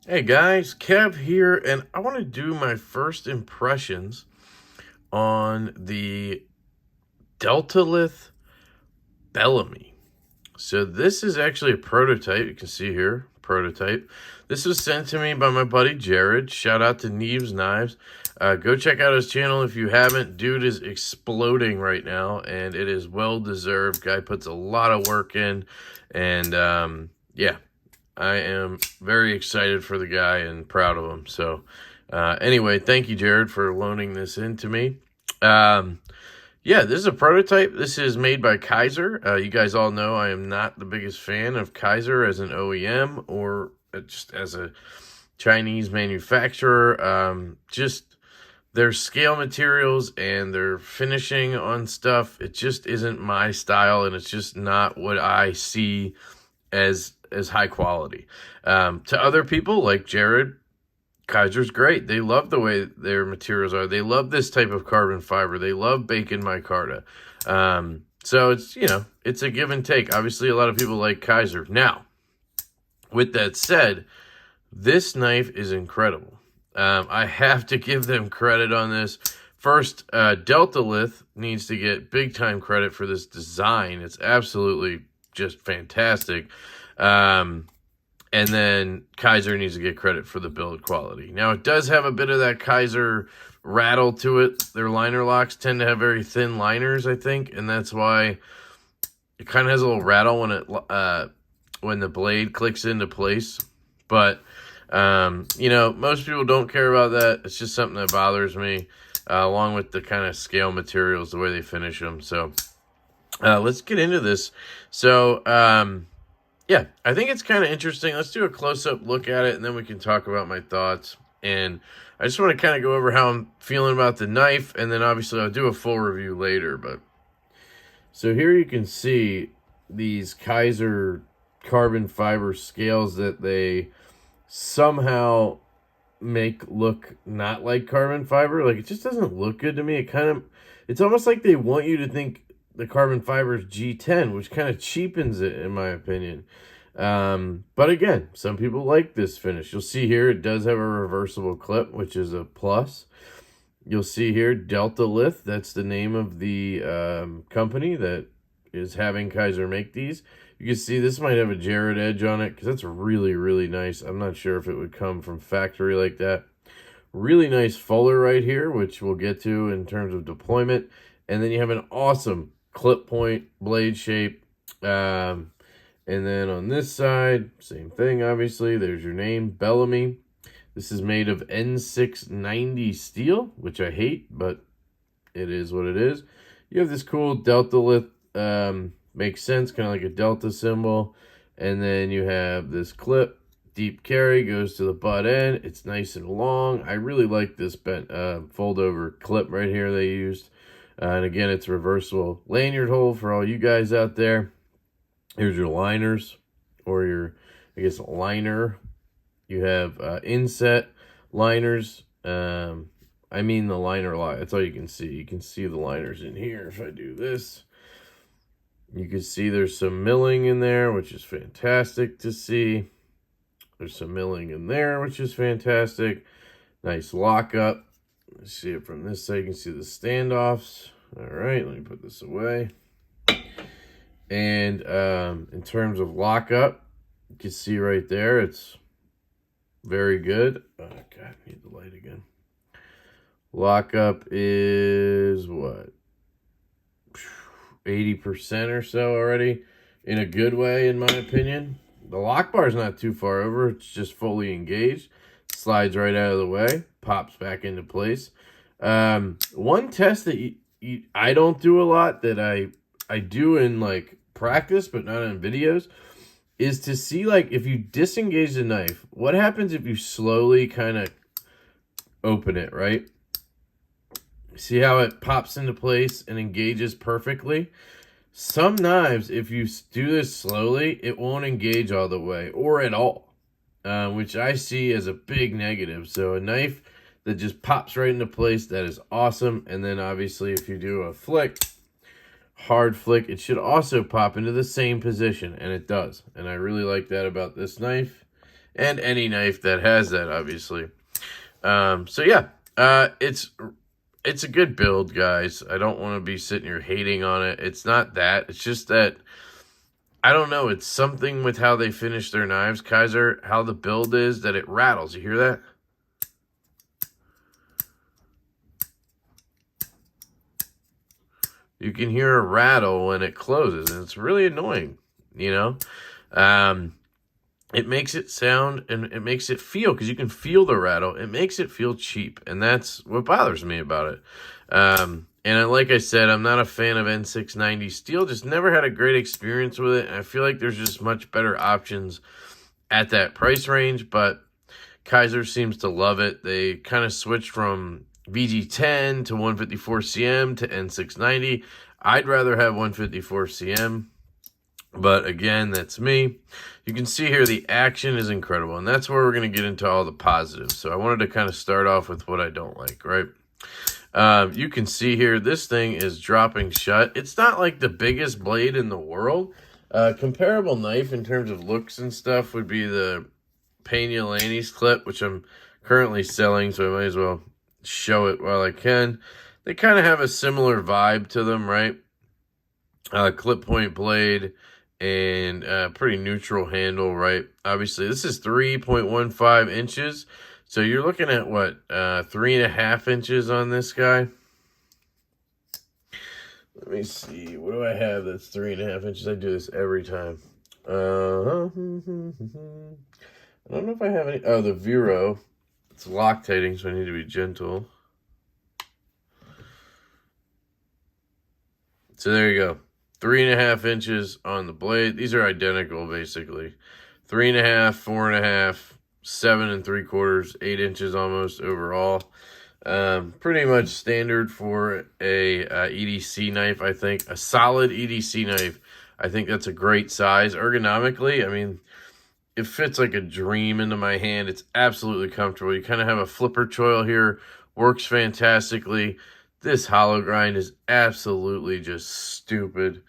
Hey guys, Kev here, and I want to do my first impressions on the Deltalith Bellamy. So this is actually a prototype. You can see here, prototype. This was sent to me by my buddy Jared. Shout out to Neves Knives. Go check out his channel if you haven't. Dude is exploding right now, and it is well deserved. Guy puts a lot of work in, and yeah, I am very excited for the guy and proud of him. So, anyway, thank you, Jared, for loaning this in to me. Yeah, this is a prototype. This is made by Kaiser. You guys all know I am not the biggest fan of Kaiser as an OEM or just as a Chinese manufacturer. Just their scale materials and their finishing on stuff, it just isn't my style, and it's just not what I see as high quality. To other people like Jared, Kaiser's great. They love the way their materials are. They love this type of carbon fiber. They love bacon micarta. So it's a give and take. Obviously, a lot of people like Kaiser. Now, with that said, this knife is incredible. I have to give them credit on this. First, Deltalith needs to get big time credit for this design. It's absolutely just fantastic. And then Kaiser needs to get credit for the build quality. Now, it does have a bit of that Kaiser rattle to it. Their liner locks tend to have very thin liners, I think, and that's why it kind of has a little rattle when the blade clicks into place. But most people don't care about that. It's just something that bothers me, along with the kind of scale materials, the way they finish them. So let's get into this. So yeah, I think it's kind of interesting. Let's do a close-up look at it, and then we can talk about my thoughts. And I just want to kind of go over how I'm feeling about the knife, and then obviously I'll do a full review later. But so here you can see these Kaiser carbon fiber scales that they somehow make look not like carbon fiber. Like, it just doesn't look good to me. It's almost like they want you to think the carbon fiber is G10, which kind of cheapens it, in my opinion. But again, some people like this finish. You'll see here it does have a reversible clip, which is a plus. You'll see here Deltalith. That's the name of the company that is having Kaiser make these. You can see this might have a Jared edge on it because that's really, really nice. I'm not sure if it would come from factory like that. Really nice fuller right here, which we'll get to in terms of deployment. And then you have an awesome clip point blade shape. And then on this side, same thing, obviously. There's your name, Bellamy. This is made of N690 steel, which I hate, but it is what it is. You have this cool Deltalith, makes sense, kind of like a Delta symbol. And then you have this clip, deep carry, goes to the butt end. It's nice and long. I really like this fold-over clip right here they used. And again, it's reversible lanyard hole for all you guys out there. Here's your liners, or your, I guess, liner. You have inset liners. I mean the liner line. That's all you can see. You can see the liners in here. If I do this, you can see there's some milling in there, which is fantastic to see. There's some milling in there, which is fantastic. Nice lockup. Let's see it from this side. You can see the standoffs. All right, let me put this away. And in terms of lockup, you can see right there, it's very good. Oh, God, I need the light again. Lockup is what? 80% or so already, in a good way, in my opinion. The lock bar is not too far over. It's just fully engaged. Slides right out of the way. Pops back into place. One test that I don't do a lot, that I do in like practice but not in videos, is to see, like, if you disengage the knife, what happens if you slowly kind of open it, right? See how it pops into place and engages perfectly? Some knives, if you do this slowly, it won't engage all the way or at all, which I see as a big negative. So a knife that just pops right into place, that is awesome. And then obviously if you do a flick, hard flick, it should also pop into the same position, and it does. And I really like that about this knife. and any knife that has that, obviously. So yeah, it's a good build, guys. I don't want to be sitting here hating on it. It's not that. It's just that, I don't know. It's something with how they finish their knives, Kaiser, how the build is, that it rattles. You hear that? You can hear a rattle when it closes, and it's really annoying, you know? It makes it sound, and it makes it feel, because you can feel the rattle, it makes it feel cheap, and that's what bothers me about it. And like I said, I'm not a fan of N690 steel, just never had a great experience with it, and I feel like there's just much better options at that price range, but Kaiser seems to love it. They kind of switched from VG10 to 154cm to N690. I'd rather have 154cm, but again, that's me. You can see here the action is incredible, and that's where we're going to get into all the positives. So I wanted to kind of start off with what I don't like, right? You can see here, this thing is dropping shut. It's not like the biggest blade in the world. Comparable knife in terms of looks and stuff would be the Pena Laney's clip, which I'm currently selling, so I might as well show it while I can. They kind of have a similar vibe to them, right? Clip point blade and pretty neutral handle, right? Obviously, this is 3.15 inches. So you're looking at what, 3.5 inches on this guy? Let me see. What do I have that's 3.5 inches? I do this every time. I don't know if I have any. Oh, the Vero. It's Loctating, so I need to be gentle. So there you go. 3.5 inches on the blade. These are identical, basically. 3.5, 4.5, 7 3/4, 8 inches almost overall. Pretty much standard for a EDC knife, I think. A solid EDC knife. I think that's a great size. Ergonomically, I mean, it fits like a dream into my hand. It's absolutely comfortable. You kind of have a flipper choil here. Works fantastically. This hollow grind is absolutely just stupid.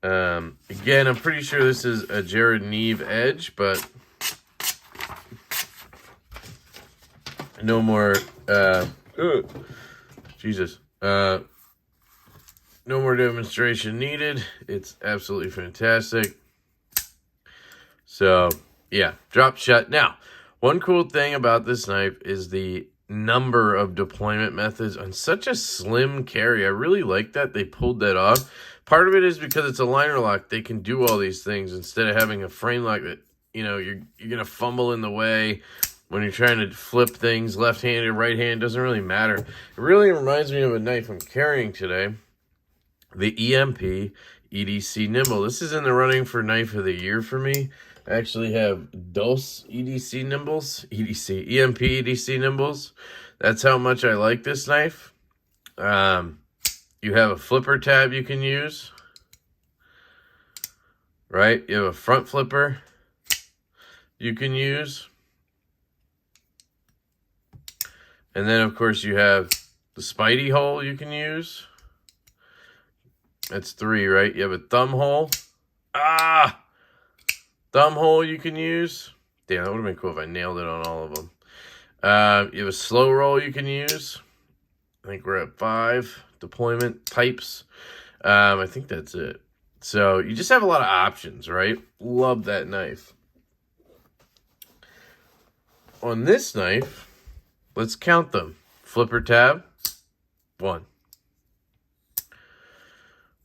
Again, I'm pretty sure this is a Jared Neve edge, but no more, Jesus. No more demonstration needed. It's absolutely fantastic. So, yeah, drop shut. Now, one cool thing about this knife is the number of deployment methods on such a slim carry. I really like that they pulled that off. Part of it is because it's a liner lock. They can do all these things instead of having a frame lock that, you know, you're going to fumble in the way when you're trying to flip things left-handed, right-handed. Doesn't really matter. It really reminds me of a knife I'm carrying today, the EMP EDC Nimble. This is in the running for Knife of the Year for me. I actually have Dulce EDC Nimbles, EMP EDC Nimbles. That's how much I like this knife. You have a flipper tab you can use, right? You have a front flipper you can use. And then, of course, you have the Spidey hole you can use. That's 3, right? You have a thumb hole. Thumb hole you can use. Damn, that would have been cool if I nailed it on all of them. You have a slow roll you can use. I think we're at 5 deployment types. I think that's it. So you just have a lot of options, right? Love that knife. On this knife, let's count them. Flipper tab, 1.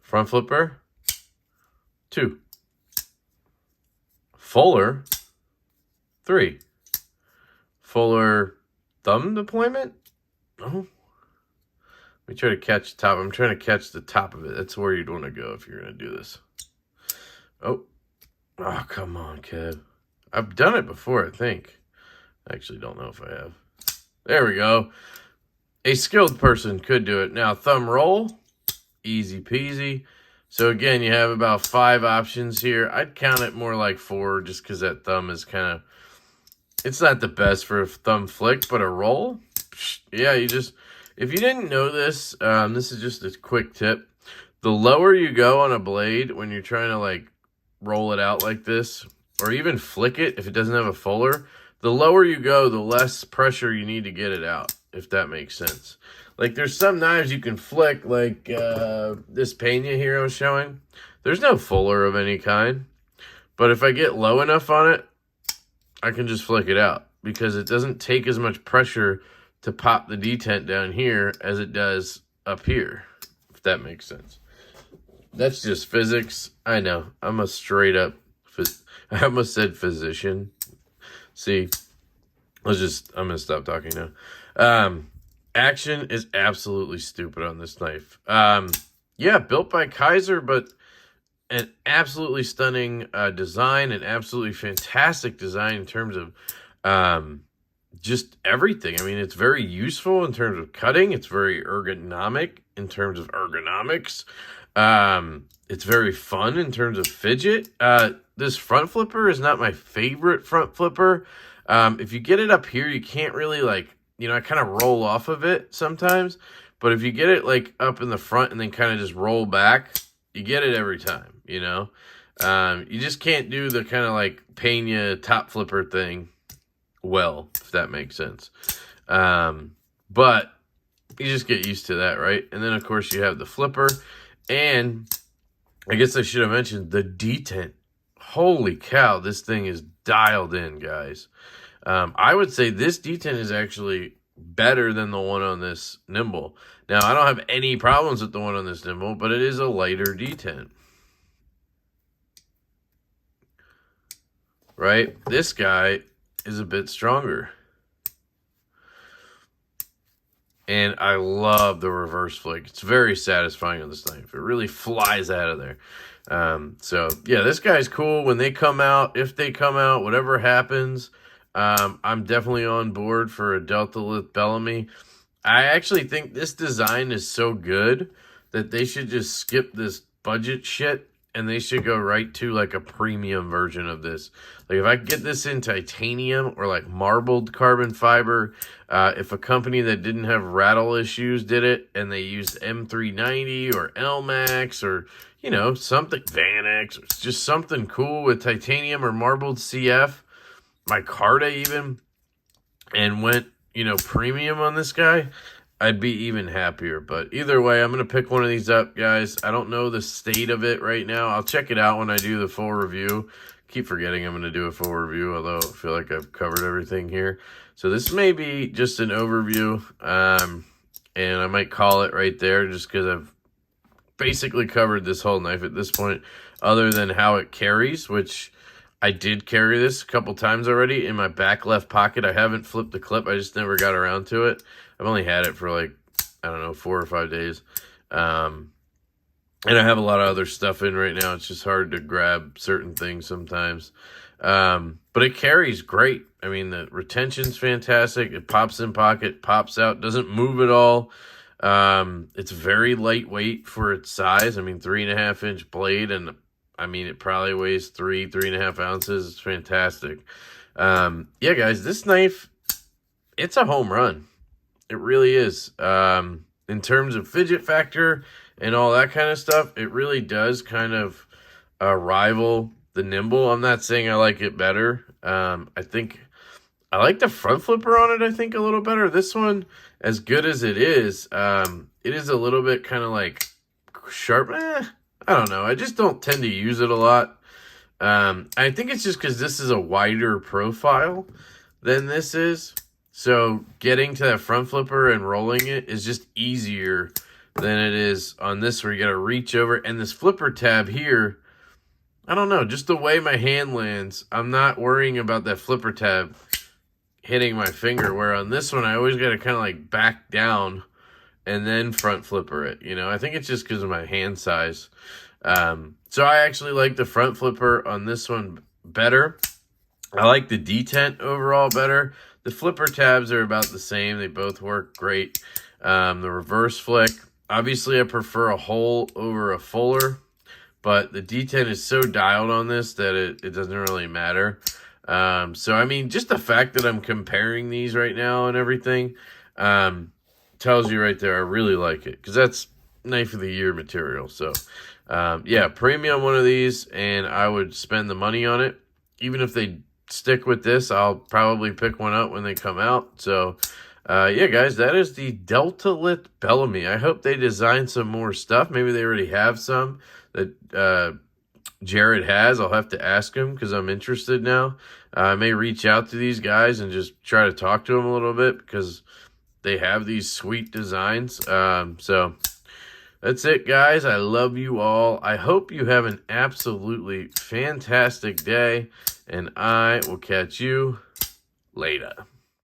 Front flipper, 2. Fuller, 3. Fuller thumb deployment? Oh. Let me try to catch the top. I'm trying to catch the top of it. That's where you'd want to go if you're going to do this. Oh, come on, Kev. I've done it before, I think. I actually don't know if I have. There we go. A skilled person could do it. Now, thumb roll, easy peasy. So again, you have about 5 options here. I'd count it more like 4 just because that thumb is kind of, it's not the best for a thumb flick, but a roll, yeah, you just, if you didn't know this, this is just a quick tip. The lower you go on a blade when you're trying to like roll it out like this, or even flick it if it doesn't have a fuller, the lower you go, the less pressure you need to get it out, if that makes sense. Like, there's some knives you can flick, like this Pena here I was showing. There's no fuller of any kind. But if I get low enough on it, I can just flick it out because it doesn't take as much pressure to pop the detent down here as it does up here, if that makes sense. That's just physics. I know. I'm a straight up, I almost said physician. See, I'm going to stop talking now. Action is absolutely stupid on this knife. Yeah, built by Kaiser, but an absolutely stunning design, an absolutely fantastic design in terms of just everything. I mean, it's very useful in terms of cutting. It's very ergonomic in terms of ergonomics. It's very fun in terms of fidget. This front flipper is not my favorite front flipper. If you get it up here, you can't really, like, you know, I kind of roll off of it sometimes. But if you get it, like, up in the front and then kind of just roll back, you get it every time, you know? You just can't do the kind of, like, Pena top flipper thing well, if that makes sense. But you just get used to that, right? And then, of course, you have the flipper. And I guess I should have mentioned the detent. Holy cow, this thing is dialed in, guys. I would say this detent is actually better than the one on this Nimble. Now, I don't have any problems with the one on this Nimble, but it is a lighter detent. Right? This guy is a bit stronger. And I love the reverse flick. It's very satisfying on this knife. It really flies out of there. So, yeah, this guy's cool. When they come out, if they come out, whatever happens, I'm definitely on board for a Deltalith Bellamy. I actually think this design is so good that they should just skip this budget shit and they should go right to, like, a premium version of this. Like, if I could get this in titanium or, like, marbled carbon fiber, if a company that didn't have rattle issues did it and they used M390 or LMAX or, you know, something, Vanex, or just something cool with titanium or marbled CF, micarta even, and went, you know, premium on this guy, I'd be even happier. But either way, I'm going to pick one of these up, guys. I don't know the state of it right now. I'll check it out when I do the full review. Keep forgetting I'm going to do a full review, although I feel like I've covered everything here. So this may be just an overview, and I might call it right there just because I've basically covered this whole knife at this point, other than how it carries, which I did carry this a couple times already in my back left pocket. I haven't flipped the clip. I just never got around to it. I've only had it for, like, I don't know, 4 or 5 days. And I have a lot of other stuff in right now. It's just hard to grab certain things sometimes. But it carries great. I mean, the retention's fantastic. It pops in pocket, pops out, doesn't move at all. It's very lightweight for its size. I mean, 3.5-inch blade, and I mean, it probably weighs 3.5 ounces. It's fantastic. Yeah, guys, this knife, it's a home run. It really is. In terms of fidget factor and all that kind of stuff, it really does kind of rival the Nimble. I'm not saying I like it better. I think I like the front flipper on it, I think, a little better. This one, as good as it is a little bit kind of like sharp. I don't know. I just don't tend to use it a lot. I think it's just because this is a wider profile than this is. So getting to that front flipper and rolling it is just easier than it is on this, where you got to reach over. And this flipper tab here, I don't know, just the way my hand lands, I'm not worrying about that flipper tab hitting my finger, where on this one, I always got to kind of like back down and then front flipper it. You know, I think it's just because of my hand size. So I actually like the front flipper on this one better. I like the detent overall better. The flipper tabs are about the same. They both work great. The reverse flick, obviously I prefer a hole over a fuller, but the detent is so dialed on this that it doesn't really matter. So, I mean, just the fact that I'm comparing these right now and everything tells you right there I really like it, because that's knife of the year material. So, yeah, premium one of these, and I would spend the money on it, even if they stick with this. I'll probably pick one up when they come out. So, yeah, guys, that is the Deltalith Bellamy. I hope they design some more stuff. Maybe they already have some that Jared has. I'll have to ask him because I'm interested now. I may reach out to these guys and just try to talk to them a little bit because they have these sweet designs. So that's it, guys. I love you all. I hope you have an absolutely fantastic day, and I will catch you later.